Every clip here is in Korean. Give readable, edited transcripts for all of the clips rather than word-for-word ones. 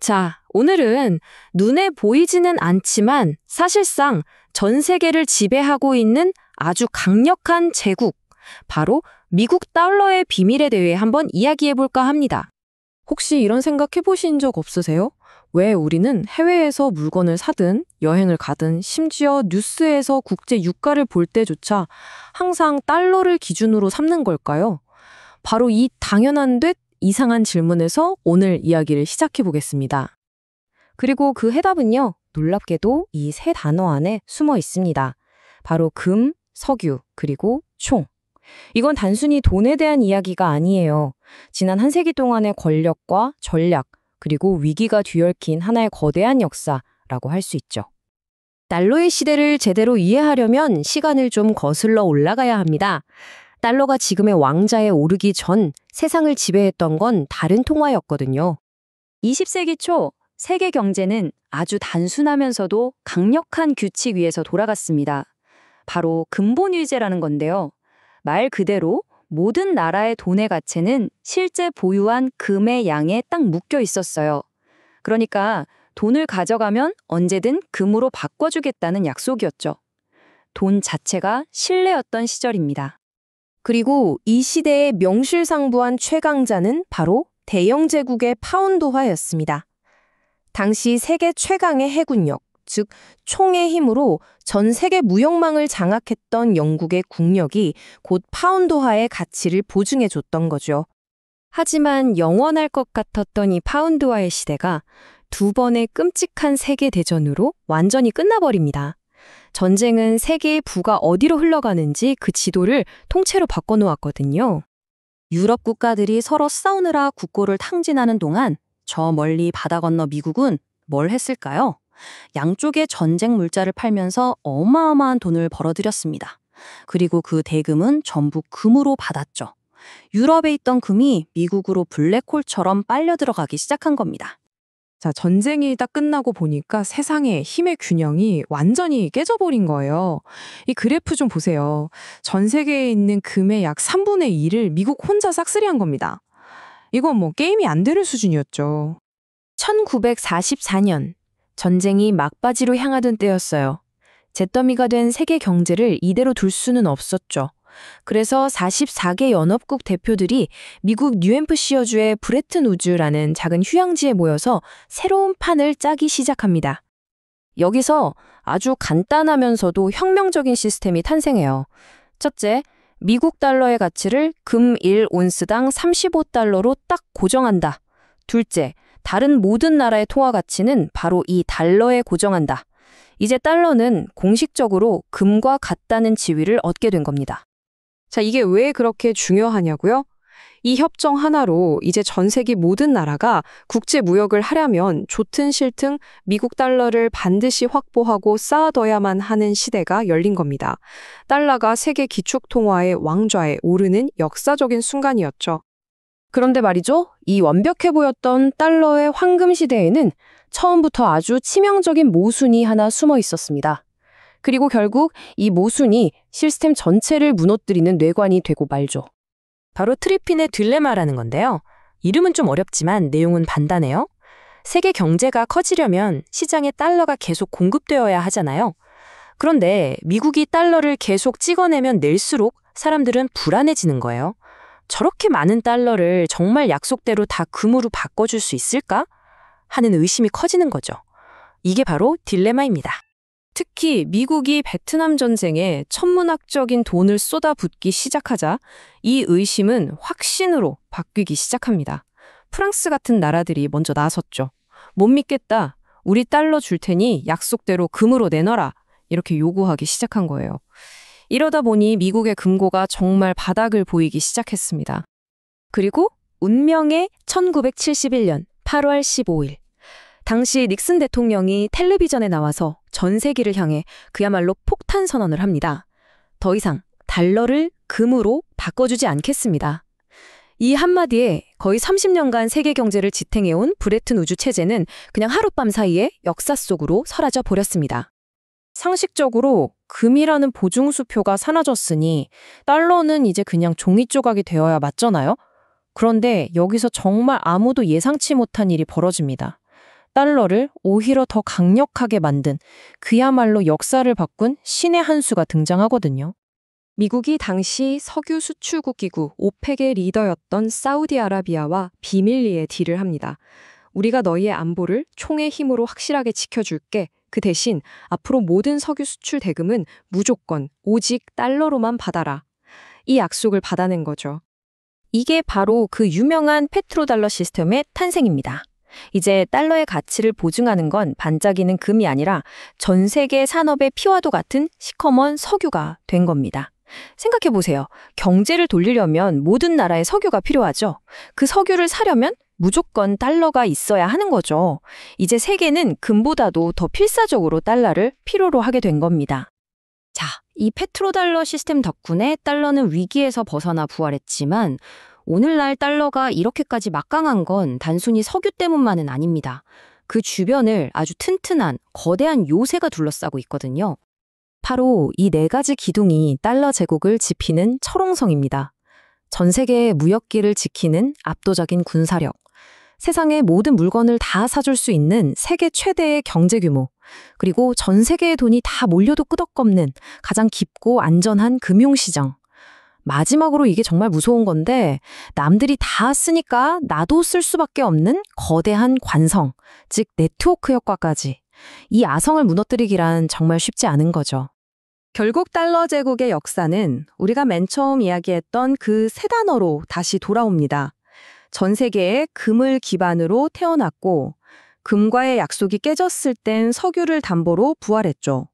자, 오늘은 눈에 보이지는 않지만 사실상 전 세계를 지배하고 있는 아주 강력한 제국, 바로 미국 달러의 비밀에 대해 한번 이야기해볼까 합니다. 혹시 이런 생각 해보신 적 없으세요? 왜 우리는 해외에서 물건을 사든 여행을 가든 심지어 뉴스에서 국제 유가를 볼 때조차 항상 달러를 기준으로 삼는 걸까요? 바로 이 당연한 듯 이상한 질문에서 오늘 이야기를 시작해 보겠습니다. 그리고 그 해답은요, 놀랍게도 이 세 단어 안에 숨어 있습니다. 바로 금, 석유, 그리고 총. 이건 단순히 돈에 대한 이야기가 아니에요. 지난 한 세기 동안의 권력과 전략, 그리고 위기가 뒤얽힌 하나의 거대한 역사라고 할 수 있죠. 달러의 시대를 제대로 이해하려면 시간을 좀 거슬러 올라가야 합니다. 달러가 지금의 왕좌에 오르기 전 세상을 지배했던 건 다른 통화였거든요. 20세기 초 세계 경제는 아주 단순하면서도 강력한 규칙 위에서 돌아갔습니다. 바로 근본위제라는 건데요. 말 그대로 모든 나라의 돈의 가치는 실제 보유한 금의 양에 딱 묶여 있었어요. 그러니까 돈을 가져가면 언제든 금으로 바꿔주겠다는 약속이었죠. 돈 자체가 신뢰였던 시절입니다. 그리고 이 시대의 명실상부한 최강자는 바로 대영 제국의 파운드화였습니다. 당시 세계 최강의 해군력, 즉 총의 힘으로 전 세계 무역망을 장악했던 영국의 국력이 곧 파운드화의 가치를 보증해줬던 거죠. 하지만 영원할 것 같았던 이 파운드화의 시대가 두 번의 끔찍한 세계대전으로 완전히 끝나버립니다. 전쟁은 세계의 부가 어디로 흘러가는지 그 지도를 통째로 바꿔놓았거든요. 유럽 국가들이 서로 싸우느라 국고를 탕진하는 동안 저 멀리 바다 건너 미국은 뭘 했을까요? 양쪽의 전쟁 물자를 팔면서 어마어마한 돈을 벌어들였습니다. 그리고 그 대금은 전부 금으로 받았죠. 유럽에 있던 금이 미국으로 블랙홀처럼 빨려 들어가기 시작한 겁니다. 자, 전쟁이 딱 끝나고 보니까 세상의 힘의 균형이 완전히 깨져버린 거예요. 이 그래프 좀 보세요. 전 세계에 있는 금의 약 3분의 1을 미국 혼자 싹쓸이한 겁니다. 이건 뭐 게임이 안 되는 수준이었죠. 1944년, 전쟁이 막바지로 향하던 때였어요. 잿더미가 된 세계 경제를 이대로 둘 수는 없었죠. 그래서 44개 연합국 대표들이 미국 뉴햄프시어주의 브레튼 우즈라는 작은 휴양지에 모여서 새로운 판을 짜기 시작합니다. 여기서 아주 간단하면서도 혁명적인 시스템이 탄생해요. 첫째, 미국 달러의 가치를 금 1온스당 35달러로 딱 고정한다. 둘째, 다른 모든 나라의 통화 가치는 바로 이 달러에 고정한다. 이제 달러는 공식적으로 금과 같다는 지위를 얻게 된 겁니다. 자, 이게 왜 그렇게 중요하냐고요? 이 협정 하나로 이제 전 세계 모든 나라가 국제 무역을 하려면 좋든 싫든 미국 달러를 반드시 확보하고 쌓아둬야만 하는 시대가 열린 겁니다. 달러가 세계 기축통화의 왕좌에 오르는 역사적인 순간이었죠. 그런데 말이죠, 이 완벽해 보였던 달러의 황금 시대에는 처음부터 아주 치명적인 모순이 하나 숨어 있었습니다. 그리고 결국 이 모순이 시스템 전체를 무너뜨리는 뇌관이 되고 말죠. 바로 트리핀의 딜레마라는 건데요. 이름은 좀 어렵지만 내용은 간단해요. 세계 경제가 커지려면 시장에 달러가 계속 공급되어야 하잖아요. 그런데 미국이 달러를 계속 찍어내면 낼수록 사람들은 불안해지는 거예요. 저렇게 많은 달러를 정말 약속대로 다 금으로 바꿔줄 수 있을까? 하는 의심이 커지는 거죠. 이게 바로 딜레마입니다. 특히 미국이 베트남 전쟁에 천문학적인 돈을 쏟아붓기 시작하자 이 의심은 확신으로 바뀌기 시작합니다. 프랑스 같은 나라들이 먼저 나섰죠. 못 믿겠다. 우리 달러 줄 테니 약속대로 금으로 내놔라. 이렇게 요구하기 시작한 거예요. 이러다 보니 미국의 금고가 정말 바닥을 보이기 시작했습니다. 그리고 운명의 1971년 8월 15일. 당시 닉슨 대통령이 텔레비전에 나와서 전 세계를 향해 그야말로 폭탄 선언을 합니다. 더 이상 달러를 금으로 바꿔주지 않겠습니다. 이 한마디에 거의 30년간 세계 경제를 지탱해온 브레튼 우주 체제는 그냥 하룻밤 사이에 역사 속으로 사라져 버렸습니다. 상식적으로 금이라는 보증수표가 사라졌으니 달러는 이제 그냥 종이 조각이 되어야 맞잖아요? 그런데 여기서 정말 아무도 예상치 못한 일이 벌어집니다. 달러를 오히려 더 강력하게 만든 그야말로 역사를 바꾼 신의 한 수가 등장하거든요. 미국이 당시 석유 수출국 기구 오펙의 리더였던 사우디아라비아와 비밀리에 딜을 합니다. 우리가 너희의 안보를 총의 힘으로 확실하게 지켜줄게. 그 대신 앞으로 모든 석유 수출 대금은 무조건 오직 달러로만 받아라. 이 약속을 받아낸 거죠. 이게 바로 그 유명한 페트로달러 시스템의 탄생입니다. 이제 달러의 가치를 보증하는 건 반짝이는 금이 아니라 전 세계 산업의 피와도 같은 시커먼 석유가 된 겁니다. 생각해 보세요. 경제를 돌리려면 모든 나라의 석유가 필요하죠. 그 석유를 사려면 무조건 달러가 있어야 하는 거죠. 이제 세계는 금보다도 더 필사적으로 달러를 필요로 하게 된 겁니다. 자, 이 페트로달러 시스템 덕분에 달러는 위기에서 벗어나 부활했지만 오늘날 달러가 이렇게까지 막강한 건 단순히 석유 때문만은 아닙니다. 그 주변을 아주 튼튼한 거대한 요새가 둘러싸고 있거든요. 바로 이 네 가지 기둥이 달러 제국을 지피는 철옹성입니다. 전 세계의 무역기를 지키는 압도적인 군사력, 세상의 모든 물건을 다 사줄 수 있는 세계 최대의 경제 규모, 그리고 전 세계의 돈이 다 몰려도 끄덕없는 가장 깊고 안전한 금융시장. 마지막으로 이게 정말 무서운 건데 남들이 다 쓰니까 나도 쓸 수밖에 없는 거대한 관성, 즉 네트워크 효과까지. 이 아성을 무너뜨리기란 정말 쉽지 않은 거죠. 결국 달러 제국의 역사는 우리가 맨 처음 이야기했던 그 세 단어로 다시 돌아옵니다. 전 세계에 금을 기반으로 태어났고 금과의 약속이 깨졌을 땐 석유를 담보로 부활했죠.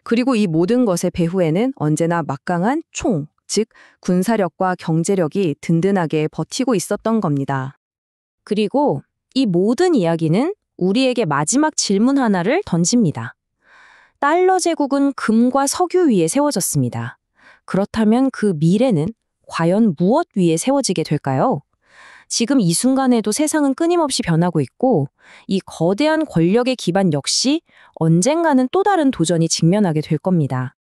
그리고 이 모든 것의 배후에는 언제나 막강한 총, 즉 군사력과 경제력이 든든하게 버티고 있었던 겁니다. 그리고 이 모든 이야기는 우리에게 마지막 질문 하나를 던집니다. 달러 제국은 금과 석유 위에 세워졌습니다. 그렇다면 그 미래는 과연 무엇 위에 세워지게 될까요? 지금 이 순간에도 세상은 끊임없이 변하고 있고 이 거대한 권력의 기반 역시 언젠가는 또 다른 도전이 직면하게 될 겁니다.